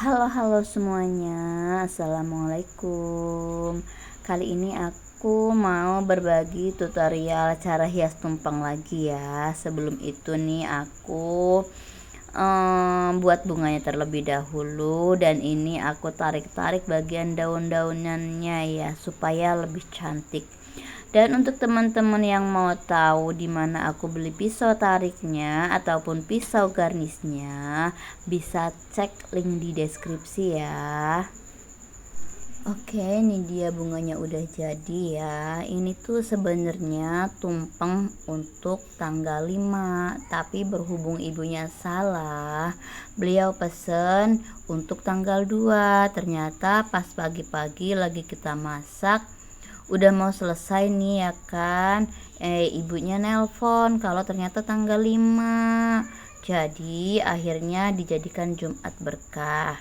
Halo semuanya, assalamualaikum. Kali ini aku mau berbagi tutorial cara hias tumpeng lagi ya. Sebelum itu nih aku buat bunganya terlebih dahulu, dan ini aku tarik-tarik bagian daun-daunannya ya supaya lebih cantik. Dan untuk teman-teman yang mau tahu di mana aku beli pisau tariknya ataupun pisau garnisnya, bisa cek link di deskripsi ya. Oke, ini dia bunganya udah jadi ya. Ini tuh sebenarnya tumpeng untuk tanggal 5, tapi berhubung ibunya salah, beliau pesen untuk tanggal 2. Ternyata pas pagi-pagi lagi kita masak, udah mau selesai nih ya kan, ibunya nelpon kalau ternyata tanggal 5. Jadi akhirnya dijadikan Jumat berkah.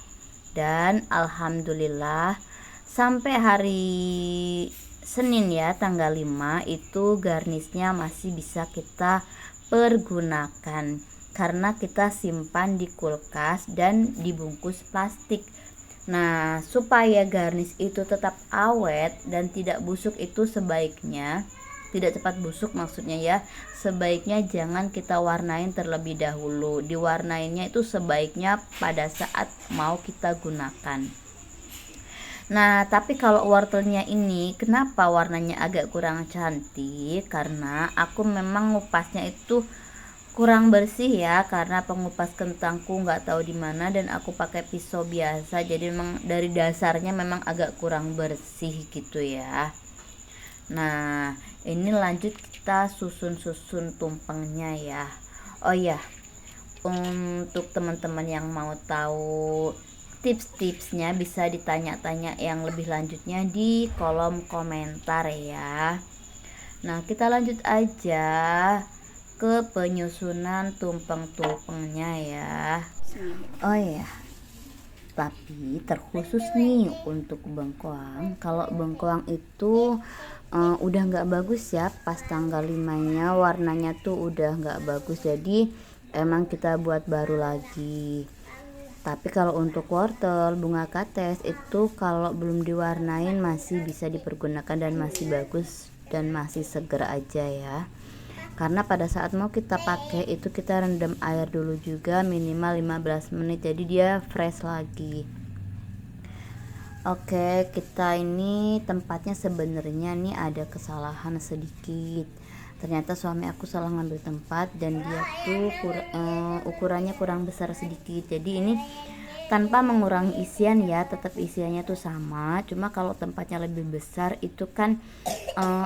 Dan alhamdulillah sampai hari Senin ya tanggal 5 itu garnisnya masih bisa kita pergunakan karena kita simpan di kulkas dan dibungkus plastik. Nah, supaya garnish itu tetap awet dan tidak busuk itu sebaiknya, tidak cepat busuk maksudnya ya, sebaiknya jangan kita warnain terlebih dahulu. Diwarnainnya itu sebaiknya pada saat mau kita gunakan. Nah, tapi kalau wortelnya ini kenapa warnanya agak kurang cantik? Karena aku memang ngupasnya itu kurang bersih ya, karena pengupas kentangku nggak tahu di mana dan aku pakai pisau biasa, jadi memang dari dasarnya memang agak kurang bersih gitu ya. Nah, ini lanjut kita susun tumpengnya ya. Oh ya, untuk teman-teman yang mau tahu tips-tipsnya bisa ditanya-tanya yang lebih lanjutnya di kolom komentar ya. Nah, kita lanjut aja ke penyusunan tumpeng-tumpengnya ya. Oh ya, tapi terkhusus nih untuk bengkoang. Kalau bengkoang itu udah nggak bagus ya, pas tanggal 5-nya warnanya tuh udah nggak bagus, jadi emang kita buat baru lagi. Tapi kalau untuk wortel, bunga kates itu kalau belum diwarnain masih bisa dipergunakan dan masih bagus dan masih seger aja ya. Karena pada saat mau kita pakai itu kita rendam air dulu juga minimal 15 menit, jadi dia fresh lagi. Oke, kita ini tempatnya sebenarnya nih ada kesalahan sedikit. Ternyata suami aku salah ngambil tempat dan dia tuh ukurannya kurang besar sedikit. Jadi ini tanpa mengurangi isian ya, tetap isiannya tuh sama. Cuma kalau tempatnya lebih besar itu kan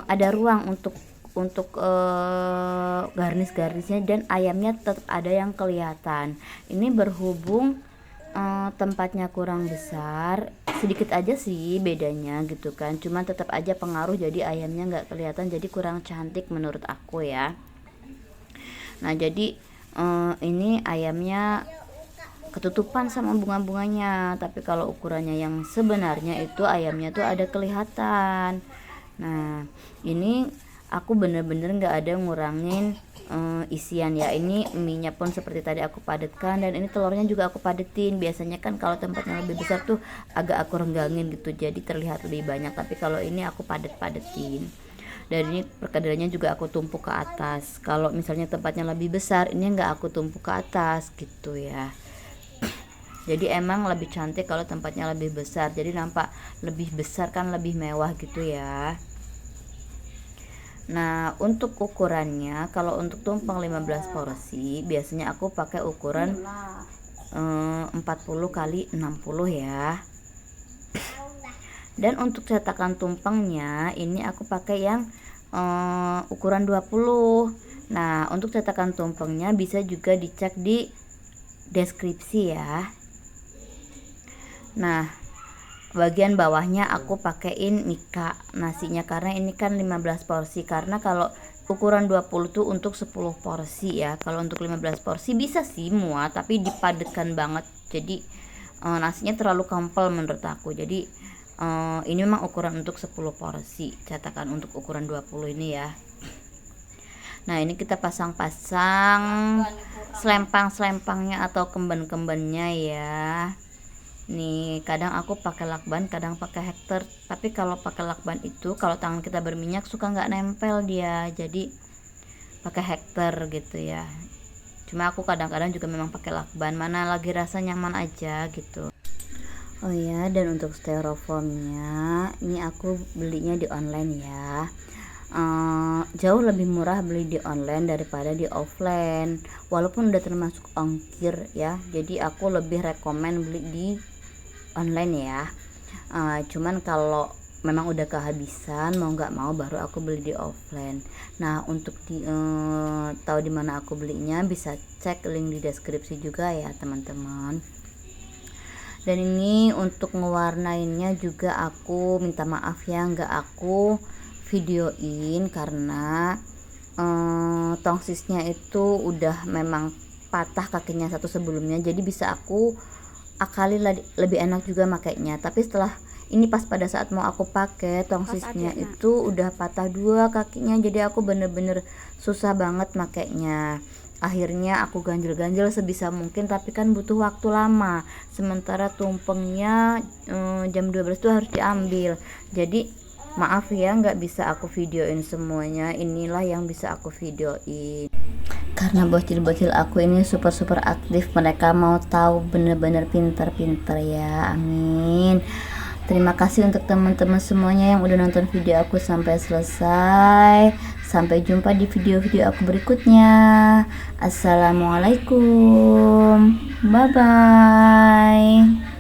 ada ruang untuk garnis-garnisnya dan ayamnya tetap ada yang kelihatan. Ini berhubung tempatnya kurang besar, sedikit aja sih bedanya gitu kan, cuma tetap aja pengaruh, jadi ayamnya nggak kelihatan, jadi kurang cantik menurut aku ya. Nah, jadi ini ayamnya ketutupan sama bunga-bunganya, tapi kalau ukurannya yang sebenarnya itu ayamnya tuh ada kelihatan. Nah, ini aku bener-bener nggak ada ngurangin isian ya. Ini minyak pun seperti tadi aku padatkan, dan ini telurnya juga aku padetin. Biasanya kan kalau tempatnya lebih besar tuh agak aku renggangin gitu, jadi terlihat lebih banyak, tapi kalau ini aku padetin. Dan ini perkedelnya juga aku tumpuk ke atas. Kalau misalnya tempatnya lebih besar, ini nggak aku tumpuk ke atas gitu ya. Jadi emang lebih cantik kalau tempatnya lebih besar, jadi nampak lebih besar kan, lebih mewah gitu ya. Nah, untuk ukurannya, kalau untuk tumpeng 15 porsi biasanya aku pakai ukuran 40 kali 60 ya. Dan untuk cetakan tumpengnya ini aku pakai yang ukuran 20. Nah, untuk cetakan tumpengnya bisa juga dicek di deskripsi ya. Nah, bagian bawahnya aku pakein mika nasinya karena ini kan 15 porsi. Karena kalau ukuran 20 tuh untuk 10 porsi ya. Kalau untuk 15 porsi bisa sih muat, tapi dipadatkan banget. Jadi nasinya terlalu kental menurut aku. Jadi ini memang ukuran untuk 10 porsi cetakan untuk ukuran 20 ini ya. Nah, ini kita pasang-pasang selempang-selempangnya atau kemben-kembennya ya. Nih, kadang aku pakai lakban, kadang pakai hektar. Tapi kalau pakai lakban itu kalau tangan kita berminyak suka nggak nempel dia. Jadi pakai hektar gitu ya. Cuma aku kadang-kadang juga memang pakai lakban, mana lagi rasa nyaman aja gitu. Oh ya, dan untuk styrofoamnya ini aku belinya di online ya. Jauh lebih murah beli di online daripada di offline, walaupun udah termasuk ongkir ya. Jadi aku lebih rekomen beli di online ya. Cuman kalau memang udah kehabisan mau nggak mau baru aku beli di offline. Nah, untuk tahu di mana aku belinya bisa cek link di deskripsi juga ya teman-teman. Dan ini untuk ngewarnainnya juga aku minta maaf ya, nggak aku videoin karena tongsisnya itu udah memang patah kakinya satu sebelumnya, jadi bisa aku akali lebih enak juga makainya. Tapi setelah ini pas pada saat mau aku pakai tongsisnya itu udah patah dua kakinya, jadi aku bener-bener susah banget makainya. Akhirnya aku ganjel-ganjel sebisa mungkin, tapi kan butuh waktu lama, sementara tumpengnya jam 12 tuh harus diambil. Jadi maaf ya nggak bisa aku videoin semuanya, inilah yang bisa aku videoin karena bocil-bocil aku ini super aktif, mereka mau tahu, bener-bener pinter-pinter ya, amin. Terima kasih untuk teman-teman semuanya yang udah nonton video aku sampai selesai. Sampai jumpa di video-video aku berikutnya. Assalamualaikum, bye bye.